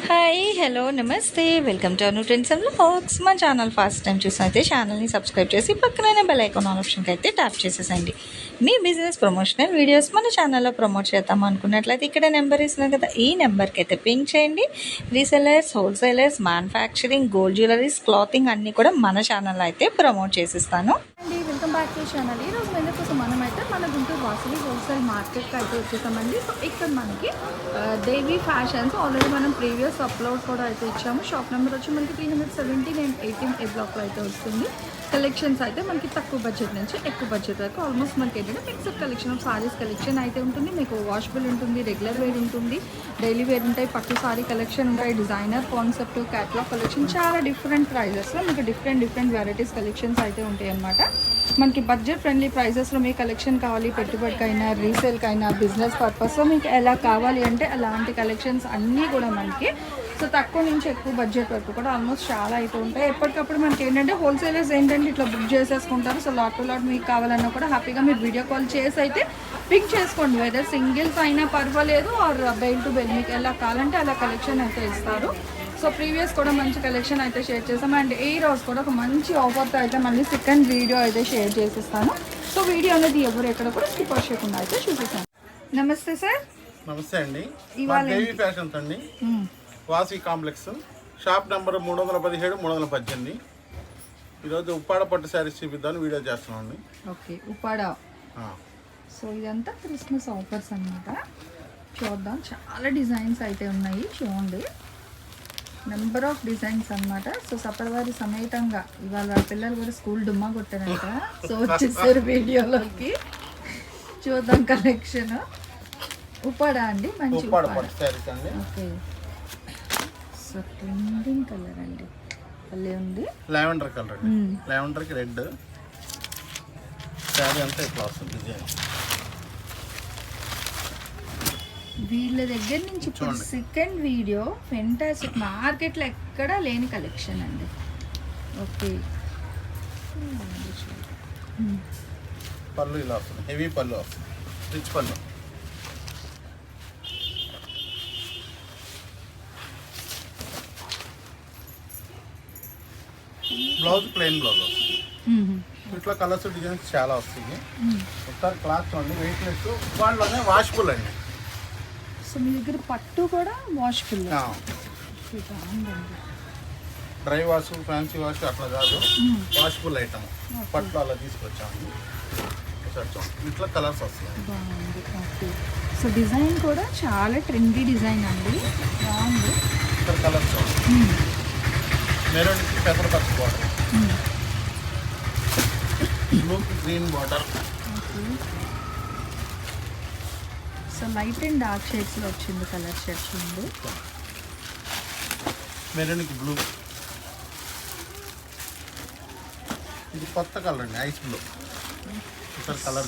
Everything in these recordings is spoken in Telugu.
హాయ్ హలో నమస్తే welcome to Anu trends and vlogs. మా ఛానల్ ఫస్ట్ టైం చూసినైతే ఛానల్ని సబ్స్క్రైబ్ చేసి పక్కనే బెల్ ఐకాన్ ఆప్షన్కి అయితే ట్యాప్ చేసేసండి. మీ బిజినెస్ ప్రమోషనల్ వీడియోస్ మన ఛానల్లో ప్రమోట్ చేద్దాం అనుకున్నట్లయితే ఇక్కడ నెంబర్ ఇస్తున్నాం కదా, ఈ నెంబర్కి అయితే పింక్ చేయండి. Resellers, wholesalers, manufacturing, gold jewelleries, clothing అన్నీ కూడా మన ఛానల్లో అయితే ప్రమోట్ చేసిస్తాను. Welcome back to channel. ఈరోజు ఎందుకోసం మనమైతే మన గుంటూరు వాసవి హోల్సేల్ మార్కెట్కి అయితే వచ్చేసామండి. సో ఇక్కడ మనకి దేవి ఫ్యాషన్స్ ఆల్రెడీ మనం ప్రీవియస్ అప్లోడ్ కూడా అయితే ఇచ్చాము. షాప్ నెంబర్ వచ్చి మనకి 317 అండ్ 18 బ్లాక్లో అయితే వస్తుంది. కలెక్షన్స్ అయితే మనకి తక్కువ బడ్జెట్ నుంచి ఎక్కువ బడ్జెట్ వరకు ఆల్మోస్ట్ మనకి ఏంటంటే mixed collection of saris collection అయితే ఉంటుంది. మీకు వాషబుల్ ఉంటుంది, రెగ్యులర్ వేర్ ఉంటుంది, డైలీ వేర్ ఉంటాయి, పట్టు సారీ కలెక్షన్ ఉంటాయి, డిజైనర్ కాన్సెప్ట్, క్యాటలాగ్ కలెక్షన్, చాలా డిఫరెంట్ ప్రైజెస్లో మీకు డిఫరెంట్ వెరైటీస్ కలెక్షన్స్ అయితే ఉంటాయి అన్నమాట. మనకి బడ్జెట్ ఫ్రెండ్లీ ప్రైజెస్లో మీ కలెక్షన్ కావాలి, పెట్టుబడికైనా రీసేల్కైనా బిజినెస్ పర్పస్లో మీకు ఎలా కావాలి అంటే అలాంటి కలెక్షన్స్ అన్నీ కూడా మనకి సో తక్కువ నుంచి ఎక్కువ బడ్జెట్ వరకు కూడా ఆల్మోస్ట్ చాలా అయితే ఉంటాయి. ఎప్పటికప్పుడు మనకి ఏంటంటే హోల్సేలర్స్ ఏంటంటే ఇట్లా బుక్ చేసేసుకుంటారు. సో లాట్ టు లాట్ మీకు కావాలన్నా కూడా హ్యాపీగా మీరు వీడియో కాల్ చేసి అయితే పిక్ చేసుకోండి. వెదర్ సింగిల్స్ అయినా పర్వాలేదు ఆర్ బెయిల్ టు బెయిల్ మీకు ఎలా కావాలంటే అలా కలెక్షన్ అయితే ఇస్తారు. సో ప్రీవియస్ కూడా మంచి కలెక్షన్ అయితే షేర్ చేస్తాం. అండ్ ఈ రోజు కూడా ఒక మంచి ఆఫర్తో అయితే మళ్ళీ సెకండ్ వీడియో అయితే షేర్ చేసిస్తాను. సో వీడియో అనేది ఎవరు ఎక్కడ కూడా స్కిప్ చేయకుండా అయితే చూపిస్తాను. నమస్తే సార్. నమస్తే అండి. దేవి ఫ్యాషన్స్ అండి, వాసి కాంప్లెక్స్, షాప్ నెంబర్ 317 318. ఈరోజు ఉప్పాడ పట్టు శారీస్ చూపిద్దామని వీడియో చేస్తున్నాం అండి. ఓకే, ఉప్పాడ. సో ఇదంతా క్రిస్మస్ ఆఫర్స్ అన్నమాట. చూద్దాం, చాలా డిజైన్స్ అయితే ఉన్నాయి. చూడండి, నెంబర్ ఆఫ్ డిజైన్స్ అన్నమాట. సో సపరవారి సమేతంగా ఇవాళ పిల్లలు కూడా స్కూల్ డుమ్మా కొట్టారంట. సో వచ్చేసారు వీడియోలోకి. చూద్దాం కలెక్షన్. ఉప్పాడ అండి, మంచి ఓకే. సో ట్రెండింగ్ కలర్ అండి, భలే ఉంది. లావెండర్ కలర్ అండి, లావెండర్కి రెడ్ శారీ అంతా ఇట్లా వస్తుంది డిజైన్. వీళ్ళ దగ్గర నుంచి ఇప్పుడు సెకండ్ వీడియో ఫెంటాస్టిక్, మార్కెట్లో ఎక్కడా లేని కలెక్షన్ అండి. ఓకే, పళ్ళు ఇలా వస్తుంది, హెవీ పళ్ళు వస్తుంది, రిచ్ పళ్ళు. బ్లౌజ్ ప్లెయిన్ బ్లౌజ్ వస్తుంది. ఇట్లా కలర్స్ డిజైన్స్ చాలా వస్తుంది. ఒకసారి క్లాత్ చూడండి, వెయిట్లెస్, వాళ్ళనే వాషబుల్ అండి. సో మీ దగ్గర పట్టు కూడా washable, dry wash, fancy wash అట్లా కాదు, వాషబుల్ ఐటమ్ పట్లు అలా తీసుకొచ్చాము. ఇట్లా కలర్స్ వస్తాయి. బాగుంది. ఓకే, సో డిజైన్ కూడా చాలా ట్రెండీ డిజైన్ అండి, బాగుంది. ఇక్కడ కలర్స్ మెరూన్ పెసర పచ్చి border, blue green border. So light and dark షేడ్స్లో వచ్చింది కలర్ షేడ్స్ ఉంది. మెరూన్కి బ్లూ, ఇది కొత్త కలర్ అండి, ఐస్ బ్లూ. కలర్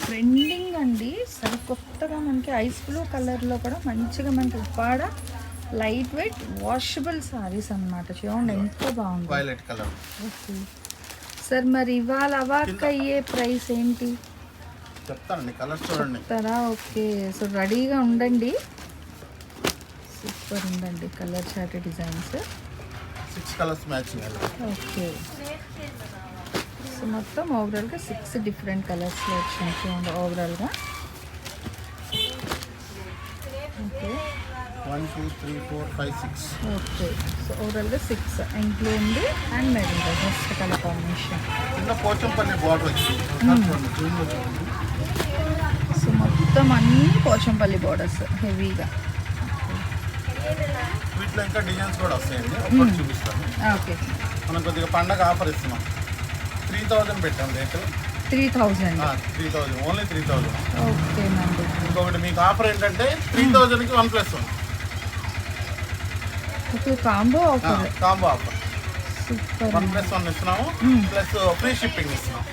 ట్రెండింగ్ అండి, సరే కొత్తగా మనకి ఐస్ బ్లూ కలర్లో కూడా మంచిగా మనకి Uppada light weight washable saris అన్నమాట. చూడండి ఎంత బాగుంది, వైలెట్ కలర్. ఓకే సార్, మరి ఇవాళ అవాక్ అయ్యే ప్రైస్ ఏంటి చెప్తానండి, కలర్స్ చూడండి. చెప్తారా? ఓకే, సో రెడీగా ఉండండి. సూపర్ ఉందండి colour chart designs, 6 colours matching. Okay, so మొత్తం ఓవరాల్గా 6 డిఫరెంట్ కలర్స్లో వచ్చింది చూడండి ఓవరాల్గా. ఓకే 1 2 3 4 5 6. ఓకే, సో ఓవరాల్గా 6 ఇంట్లో ఉంది. And maroon next colour combination చిన్న పోచంపల్లి బార్డర్ వచ్చింది. సో మొత్తం అన్నీ పోచంపల్లి బార్డర్స్ హెవీగా. వీటిలో ఇంకా డిజైన్స్ కూడా వస్తాయండి, ఒకటి చూపిస్తాను. ఓకే, మనం కొద్దిగా పండగ ఆఫర్ ఇస్తున్నాం. 3000 పెట్టాం రేటు. 3000, 3000 ఓన్లీ 3000. ఓకేనండి. ఇంకొకటి మీకు ఆఫర్ ఏంటంటే 3000కి 1+1 okay, combo offer, combo offer. Super, 1+1 ఇస్తున్నాము, ప్లస్ ఫ్రీ షిప్పింగ్ ఇస్తున్నాం.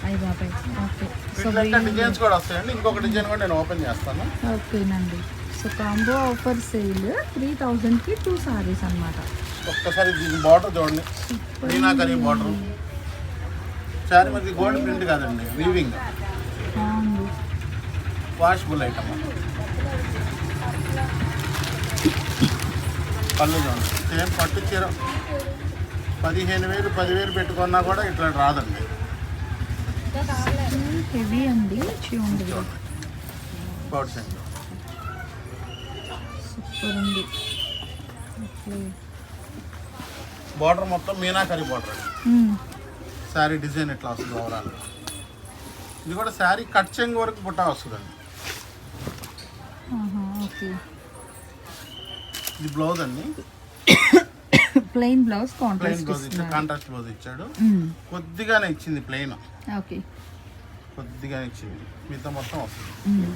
అయ్యి బాబాయ్. ఓకే, సో వీటిలో ఇంకా డిజైన్స్ కూడా వస్తాయండి. ఇంకొక డిజైన్ కూడా నేను ఓపెన్ చేస్తాను. ఓకేనండి, సో కాంబో ఆఫర్ సేల్ 3000కి 2 సారీస్ అన్నమాట. ఒక్కసారి దీని బార్డర్ చూడండి, మీనాకరీ బార్డర్. శారీ మనకి గోల్డ్ ప్రింట్ కాదండి, వీవింగ్, వాషబుల్ ఐటమ్. పళ్ళు చూడండి, సేమ్ పట్టు చీర 15,000 10,000 పెట్టుకున్నా కూడా ఇట్లా రాదండి. హెవీ అండి, చూడండి పౌడ్ సెంటర్ సూపర్ ఉంది. ఓకే. బార్డర్ మొత్తం మీనాకరి బార్డర్ అండి. శారీ డిజైన్ ఎట్లా వస్తుంది ఓవరాల్. ఇది కూడా శారీ కట్ చెంగు వరకు బుట్ట వస్తుందండి. ఓకే. ఇది బ్లౌజ్ అండి, ప్లెయిన్ బ్లౌజ్ ప్లెయిన్ బ్లౌజ్ ఇచ్చాడు, కాంట్రాస్ట్ బ్లౌజ్ ఇచ్చాడు. కొద్దిగానే ఇచ్చింది ప్లెయిన్, ఓకే, కొద్దిగానే ఇచ్చింది, మిగతా మొత్తం వస్తుంది.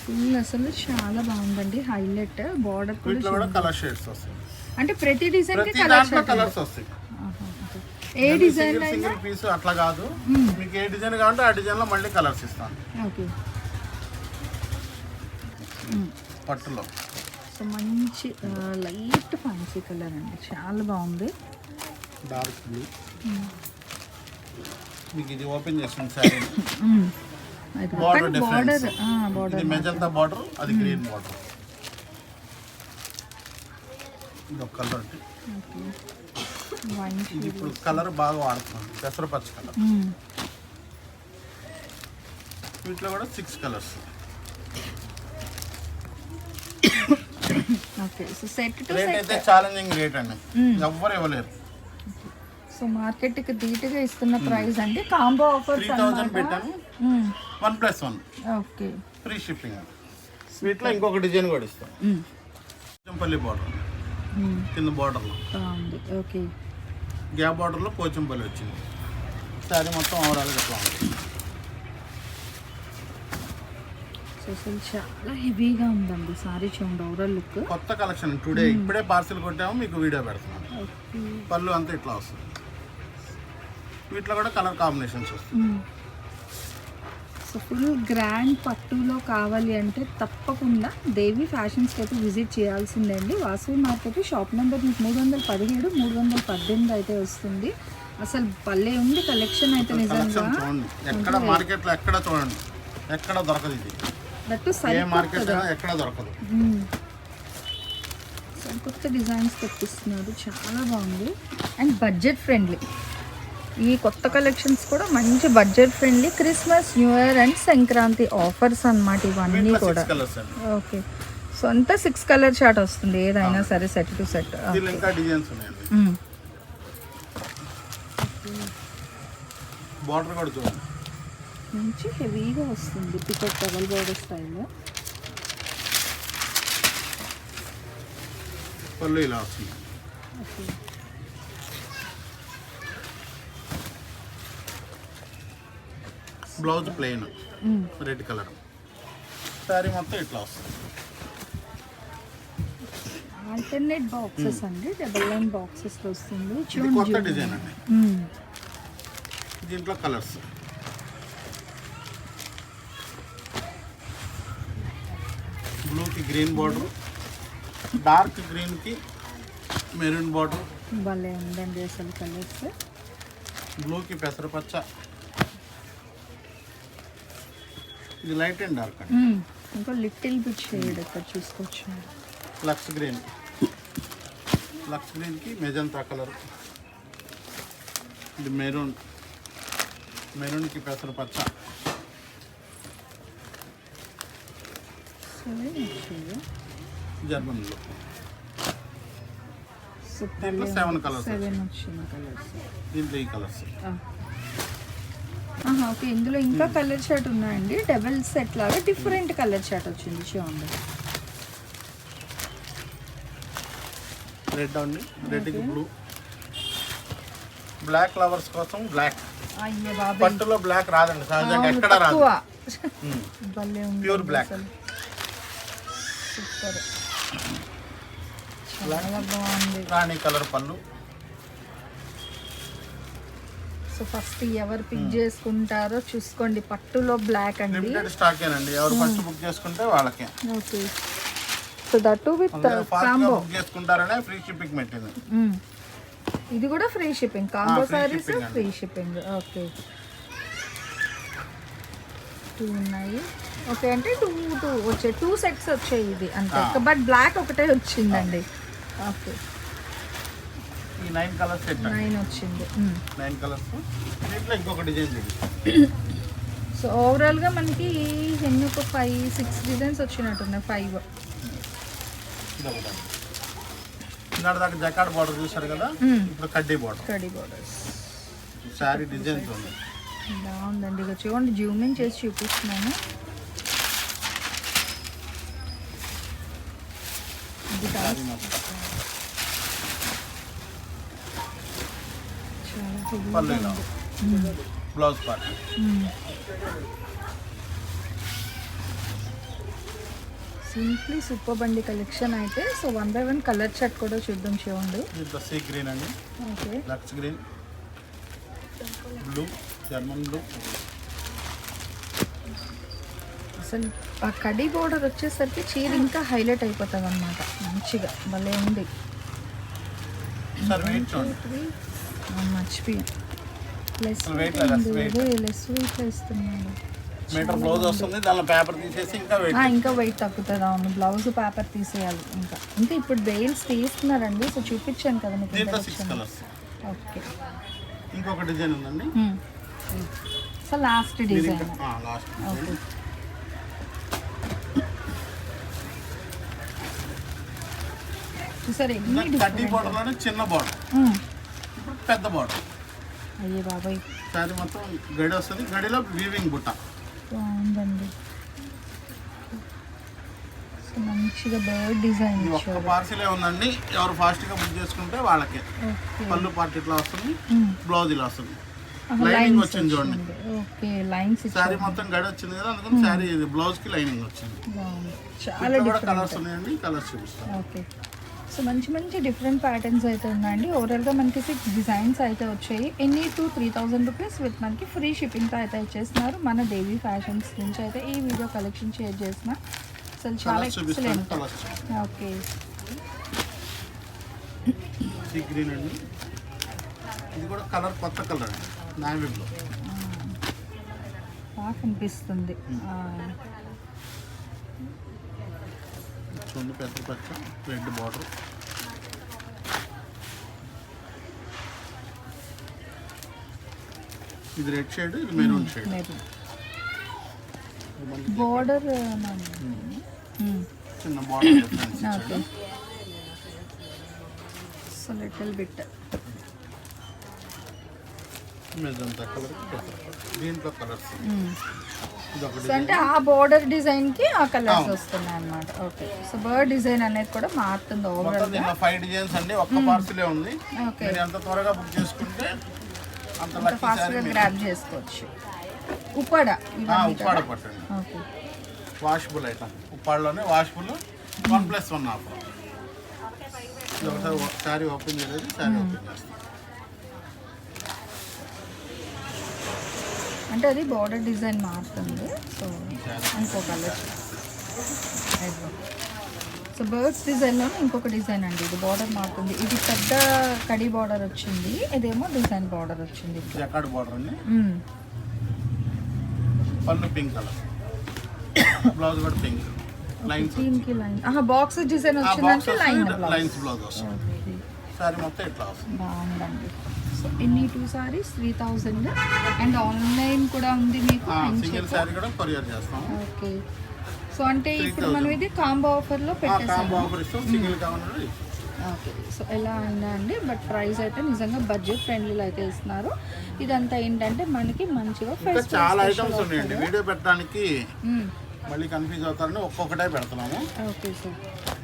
ఫుల్ అసలు చాలా బాగుందండి, హైలైట్. బార్డర్ వీటిలో కూడా కలర్ షేడ్స్ వస్తాయి, అంటే ప్రతి డిజైన్ కి ప్రతి దాంట్లో కలర్స్ వస్తాయి. ఏ డిజైన్ సింగిల్ పీస్ అట్లా కాదు, మీకు ఏ డిజైన్ కావాలంటే ఆ డిజైన్ లో మళ్ళీ కలర్స్ ఇస్తాను. ఓకే. పట్టులో సో మంచి లైట్ ఫ్యాన్సీ కలర్ అండి, చాలా బాగుంది. Dark blue. మీకు ఇది ఓపెన్ చేస్తుంది శారీ. బార్డర్ డిఫరెన్స్, ఇది మెజంతా బార్డర్, అది గ్రీన్ బార్డర్. ఇది ఒక కలర్ అండి, ఇది ఇప్పుడు కలర్ బాగా వాడుతున్నాను, పెసరపచ్చ కలర్. వీటిలో కూడా 6 colours. Okay. So set to rate అయితే ఛాలెంజింగ్ రేట్ అండి, ఎవ్వరు ఇవ్వలేరు. సో మార్కెట్ కి ధీటుగా ఇస్తున్న ప్రైస్ అండి. కాంబో ఆఫర్స్ 3,000 పెట్టాను, 1+1 ఓకే, ఫ్రీ షిప్పింగ్. వీటిలో ఇంకొక డిజైన్ కూడా ఇస్తాం, పోచంపల్లి బార్డర్ కింద బార్డర్లో బాగుంది. ఓకే. గ్యాప్ బార్డర్లో పోచంపల్లి వచ్చింది. శారీ మొత్తం ఓవరాల్గా ఎట్లా ఉంది. సో అసలు చాలా హెవీగా ఉందండి సారీ, చూడండి ఓవరాల్ లుక్. కొత్త కలెక్షన్ టుడే ఇప్పుడే పార్సిల్ కొట్టాము, మీకు వీడియో పెడుతున్నాను. పళ్ళు అంతా ఇట్లా వస్తుంది. వీటిలో కూడా కలర్ కాంబినేషన్స్ వస్తుంది. సో ఫుల్ గ్రాండ్ పట్టులో కావాలి అంటే తప్పకుండా దేవి ఫ్యాషన్స్కి అయితే విజిట్ చేయాల్సిందే అండి. వాసవి మార్కెట్ షాప్ నెంబర్ మీకు 317 318 అయితే వస్తుంది. అసలు భలే ఉంది కలెక్షన్ అయితే నిజంగా. చూడండి, ఎక్కడ మార్కెట్లో ఎక్కడ చూడండి, ఎక్కడ దొరకదు ఇది. ఏ మార్కెట్ ఎక్కడ దొరకదు. కొత్త డిజైన్స్ తెప్పిస్తున్నారు, చాలా బాగుంది అండ్ బడ్జెట్ ఫ్రెండ్లీ. ఈ కొత్త కలెక్షన్స్ కూడా మంచి budget friendly, Christmas, new year and Sankranti offers అన్నమాట ఇవన్నీ కూడా. ఓకే. సో అంతా 6 కలర్ చార్ట్ వస్తుంది, ఏదైనా సరే సెట్ టు సెట్. ఇంకా డిజైన్స్ ఉన్నాయండి. బార్డర్ కూడా చూడండి, మంచి హెవీగా వస్తుంది, పికప్ డబల్ బోర్డర్ స్టైల్లో. పళ్ళు ఇలా వస్తుంది. Okay. Blouse plain red colour. Sari మొత్తం ఇట్లా వస్తుంది. ఆల్టర్నేట్ బాక్సెస్ అండి, డబల్ లైన్ బాక్సెస్ వస్తుంది. ఇది కొత్త డిజైన్ అండి, దీంట్లో కలర్స్. బ్లూకి గ్రీన్ బార్డర్, డార్క్ గ్రీన్కి మెరూన్ బార్డర్. భలే ఉందండి అసలు కలర్స్. బ్లూకి పెసరపచ్చ, ఇది లైట్ అండ్ డార్క్ అండి. ఇంకా లిటిల్ బిట్ షేడ్ ఇక్కడ చూసుకోవచ్చు. లక్స్ గ్రీన్, లక్స్ గ్రీన్కి మెజంతా కలర్. ఇది మెరూన్, మెరూన్కి పెసరపచ్చ. జర్మన్లో దీంట్లో 7 కలర్స్. 7 వచ్చిన కలర్స్, దీంట్లో ఈ కలర్స్. ఓకే. ఇందులో ఇంకా కలర్ షర్ట్ ఉన్నాయండి, డబుల్ సెట్ లాగా డిఫరెంట్ కలర్ షర్ట్ వచ్చింది, చూడండి. రెడ్ అండి, రెడ్కి బ్లూ. బ్లాక్ లవర్స్ కోసం బ్లాక్. అయ్యే బాబా, పట్టులో బ్లాక్ రాదండి సహజంగా, ఎక్కడ రాదు. భలే ఉంది, ప్యూర్ బ్లాక్. సూపర్, చాలా బాగుంది. రాణి కలర్ పళ్ళు. సో ఫస్ట్ ఎవరు పిక్ చేసుకుంటారో చూసుకోండి, పట్టులో బ్లాక్ అండి. లిమిటెడ్ స్టాక్ ఏనండి, ఎవరు ఫస్ట్ బుక్ చేసుకుంటే వాళ్ళకే. Okay. So that with combo book చేసుకుంటారనే ఫ్రీ షిప్పింగ్ పెట్టింది. ఇది కూడా free shipping, combo saris free shipping. Okay. 2 ఉన్నాయి. ఓకే, అంటే టూ వచ్చాయి, 2 సెట్స్ వచ్చాయి ఇది అంతే. బట్ బ్లాక్ ఒకటే వచ్చిందండి. ఓకే, ఈ 9 కలర్స్ సెట్ 9 వచ్చింది. 9 కలర్స్. దీంట్లో ఇంకొక డిజైన్ చూపిస్తాను. సో ఓవరాల్గా మనకి ఎన్ని ఒక 5-6 డిజైన్స్ వచ్చినట్టున్నాయి. 5. ఇన్నాడు దాకా జకాడ్ బార్డర్ చూసారు కదా, ఇప్పుడు కడ్డీ బార్డర్. కడ్డీ బార్డర్స్ శారీ డిజైన్స్ ఉంది. బాగుందండి. ఇక చూడండి, జూమింగ్ చేసి చూపిస్తున్నాను. ఇది శారీ మొత్తం చాలా పల్లెలో బ్లౌజ్ పార్ట్. సింప్లీ సూపర్ బండి కలెక్షన్ అయితే. సో 1 by 1 కలర్ చార్ట్ కూడా చూద్దాం. చూడండి, దీంట్లో సీ గ్రీన్ అండి, ఓకే, లక్స్ గ్రీన్, బ్లూ, జర్మన్ బ్లూ. అసలు ఆ కడీ బోర్డర్ వచ్చేసరికి చీర ఇంకా హైలైట్ అయిపోతుంది అనమాట. మంచిగా భలే ఉంది. సార్ వెయిట్ చూడండి. మర్చిపోయాం, లెస్ Weight లేదు, less weight. లెస్ వెయిట్ ఇస్తున్నాడు. మీటర్ బ్లౌజ్ వస్తుంది, దానిలో పేపర్ తీసేసి ఇంకా వెయిట్. ఇంకా వెయిట్ తగ్గుతుంది. అవును, బ్లౌజ్ పేపర్ తీసేయాలి. ఇంకా ఇప్పుడు బెయిల్స్ తీస్తున్నారండి. సో చూపించాను కదా మీకు. దీంట్లో 6 కలర్స్. ఓకే, ఇంకొక డిజైన్ ఉందండి. So last design. Last okay, చూసారు ఎన్ని కడ్డీ బార్డర్ లోనే చిన్న బార్డర్, ఇప్పుడు పెద్ద బార్డర్. అయ్యే బాబాయ్, శారీ మొత్తం గడి వస్తుంది, గడిలో వీవింగ్ బుట్ట. బాగుందండి. సో మంచిగా బర్డ్ డిజైన్ ఇది ఒక్క పార్సిలే ఉందండి. ఎవరు ఫాస్ట్గా బుక్ చేసుకుంటే వాళ్ళకి. పళ్ళు పార్ట్ ఇట్లా వస్తుంది, బ్లౌజ్ ఇలా వస్తుంది. లైనింగ్ వచ్చింది చూడండి. ఓకే, లైన్స్ శారీ మొత్తం గడి వచ్చింది కదా, అందుకని శారీ బ్లౌజ్ కి లైనింగ్ వచ్చింది. చాలా కూడా కలర్స్ ఉన్నాయండి, కలర్స్ చూపిస్తాను. ఓకే, సో మంచి మంచి డిఫరెంట్ ప్యాటర్న్స్ అయితే ఉన్నాయండి. ఓవరాల్గా మనకి 6 డిజైన్స్ అయితే వచ్చాయి. ఎన్ని 2-3,000 రూపీస్ విత్ మనకి ఫ్రీ షిప్పింగ్తో అయితే ఇచ్చేస్తున్నారు. మన దేవి ఫ్యాషన్స్ నుంచి అయితే ఈ వీడియో కలెక్షన్ షేర్ చేసిన అసలు చాలా ఎక్సలెంట్. ఓకే, సీ గ్రీన్ అండి, ఇది కూడా కలర్ కొత్త కలర్ అండి, నావీ బ్లూ. బాగా కనిపిస్తుంది. చూడండి, పెద్ద పచ్చ రెడ్ బార్డర్. ఇది రెడ్ షేడ్, ఇది మెరూన్ షేడ్. బోర్డర్ చిన్న బార్డర్ డిఫరెన్స్ ఓకే, ఇచ్చాడు. So little bit magenta colour, దీంట్లో కలర్స్. ఇది ఒక సో అంటే ఆ బోర్డర్ డిజైన్ కి ఆ కలర్స్ వస్తున్నాయి అన్నమాట. ఓకే, సో బర్డ్ డిజైన్ అనేది కూడా మారుతుంది ఓవరాల్. దీంట్లో 5 డిజైన్స్ అండి, ఒక్క పార్సిలే ఉంది. ఓకే, మీరు ఎంత త్వరగా బుక్ చేసుకుంటే అంత లక్కీ ఫాస్ట్ శారీ. గా గ్రాబ్ చేసుకోవచ్చు. ఉప్పాడ ఉప్పాడ పట్టండి, ఓకే, వాషబుల్ ఐటమ్. ఉప్పాడలోనే వాషబుల్ 1+1 ఆఫర్. ఇది ఒకసారి శారీ ఓపెన్ చేయలేదు, శారీ ఓపెన్ చేస్తాం. అంటే అది బోర్డర్ డిజైన్ మారుతుంది. సో ఇంకో కలర్. సో బర్డ్స్ డిజైన్లో ఇంకొక డిజైన్ అండి. ఇది బార్డర్ మారుతుంది. ఇది పెద్ద కడి బార్డర్ వచ్చింది, ఇదేమో డిజైన్ బార్డర్ వచ్చింది. జకాడ్ బార్డర్ అండి, పళ్ళు పింక్ కలర్, బ్లౌజ్ కూడా పింక్ లైన్స్. దీనికి లైన్ బాక్స్ డిజైన్ వచ్చిందంటే లైన్స్ బ్లౌజ్ వస్తుంది. సారీ మొత్తం ఇట్లా వస్తుంది. బాగుందండి. సో ఎన్ని 2 సారీస్ 3,000 అండ్ ఆన్లైన్ కూడా ఉంది మీకు. సింగిల్ సారీ కూడా కొరియర్ చేస్తాం. ఓకే, సో అంటే ఇప్పుడు మనం ఇది కాంబో ఆఫర్లో పెట్టేసాం. కాంబో ఆఫర్ ఇస్తాం, సింగిల్ కావాలంటే. ఓకే, సో ఎలా అయినా అండి, బట్ ప్రైస్ అయితే నిజంగా బడ్జెట్ ఫ్రెండ్లీలో అయితే ఇస్తున్నారు. ఇదంతా ఏంటంటే మనకి మంచిగా ఇంకా చాలా ఐటమ్స్ ఉన్నాయండి, వీడియో పెట్టడానికి మళ్ళీ కన్ఫ్యూజ్ అవుతారని ఒక్కొక్కటే పెడుతున్నాము. ఓకే సార్,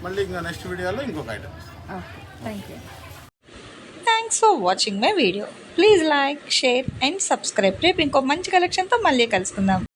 మళ్ళీ ఇంకా నెక్స్ట్ వీడియోలో ఇంకొక item. Okay, thank you. Thanks for watching my video. Please like, share and subscribe. రేపు ఇంకో మంచి కలెక్షన్తో మళ్ళీ కలుసుకుందాం.